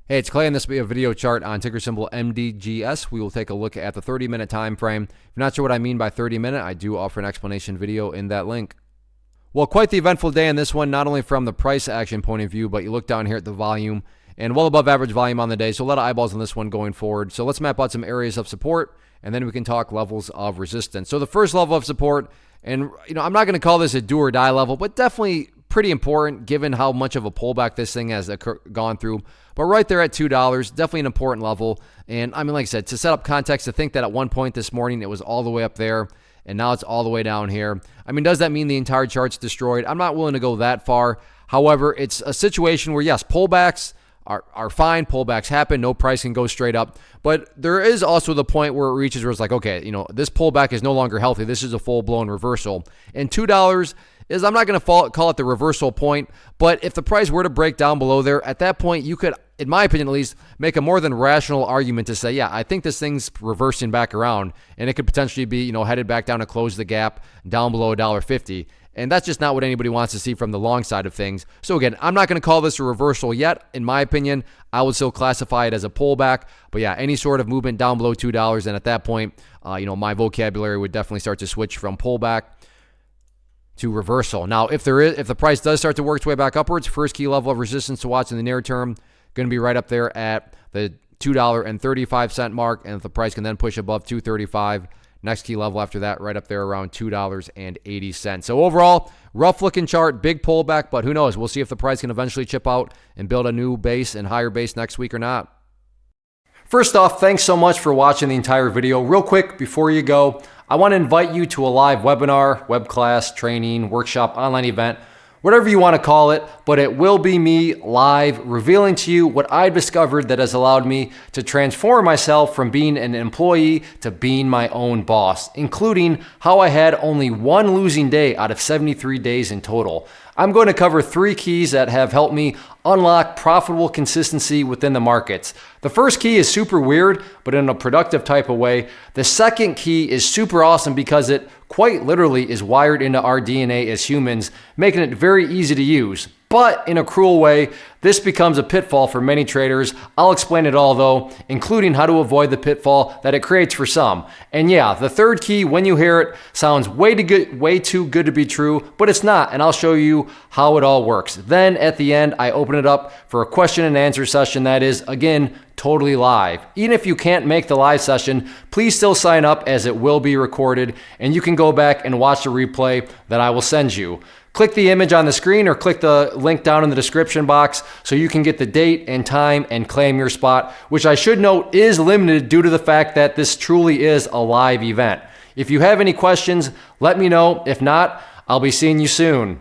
Hey, it's Clay, and this will be a video chart on ticker symbol MDGS. We will take a look at the 30-minute time frame. If you're not sure what I mean by 30-minute, I do offer an explanation video in that link. Well, quite the eventful day in this one, not only from the price action point of view, but you look down here at the volume, and well above average volume on the day, so a lot of eyeballs on this one going forward. So let's map out some areas of support, and then we can talk levels of resistance. So the first level of support, and I'm not going to call this a do or die level, but definitely pretty important given how much of a pullback this thing has gone through. But right there at $2, definitely an important level. And I mean, like I said, to set up context, to think that at one point this morning it was all the way up there and now it's all the way down here. I mean, does that mean the entire chart's destroyed? I'm not willing to go that far. However, it's a situation where, yes, pullbacks are fine. Pullbacks happen. No price can go straight up. But there is also the point where it reaches where it's like, okay, this pullback is no longer healthy. This is a full-blown reversal. And $2 is, I'm not going to call it the reversal point, but if the price were to break down below there, at that point, you could, in my opinion at least, make a more than rational argument to say, yeah, I think this thing's reversing back around, and it could potentially be, headed back down to close the gap down below $1.50. And that's just not what anybody wants to see from the long side of things. So again, I'm not going to call this a reversal yet. In my opinion, I would still classify it as a pullback. But yeah, any sort of movement down below $2, and at that point, my vocabulary would definitely start to switch from pullback to reversal. Now, if the price does start to work its way back upwards, first key level of resistance to watch in the near term, going to be right up there at the $2.35 mark. And if the price can then push above $2.35, next key level after that, right up there around $2.80. So overall, rough looking chart, big pullback, but who knows? We'll see if the price can eventually chip out and build a new base and higher base next week or not. First off, thanks so much for watching the entire video. Real quick, before you go, I want to invite you to a live webinar, web class, training, workshop, online event, whatever you want to call it, but it will be me live revealing to you what I've discovered that has allowed me to transform myself from being an employee to being my own boss, including how I had only one losing day out of 73 days in total. I'm going to cover 3 keys that have helped me unlock profitable consistency within the markets. The first key is super weird, but in a productive type of way. The second key is super awesome because it quite literally is wired into our DNA as humans, making it very easy to use. But in a cruel way, this becomes a pitfall for many traders. I'll explain it all though, including how to avoid the pitfall that it creates for some. And yeah, the third key, when you hear it, sounds way too good to be true, but it's not, and I'll show you how it all works. Then at the end, I open it up for a question and answer session that is, again, totally live. Even if you can't make the live session, please still sign up as it will be recorded, and you can go back and watch the replay that I will send you. Click the image on the screen or click the link down in the description box so you can get the date and time and claim your spot, which I should note is limited due to the fact that this truly is a live event. If you have any questions, let me know. If not, I'll be seeing you soon.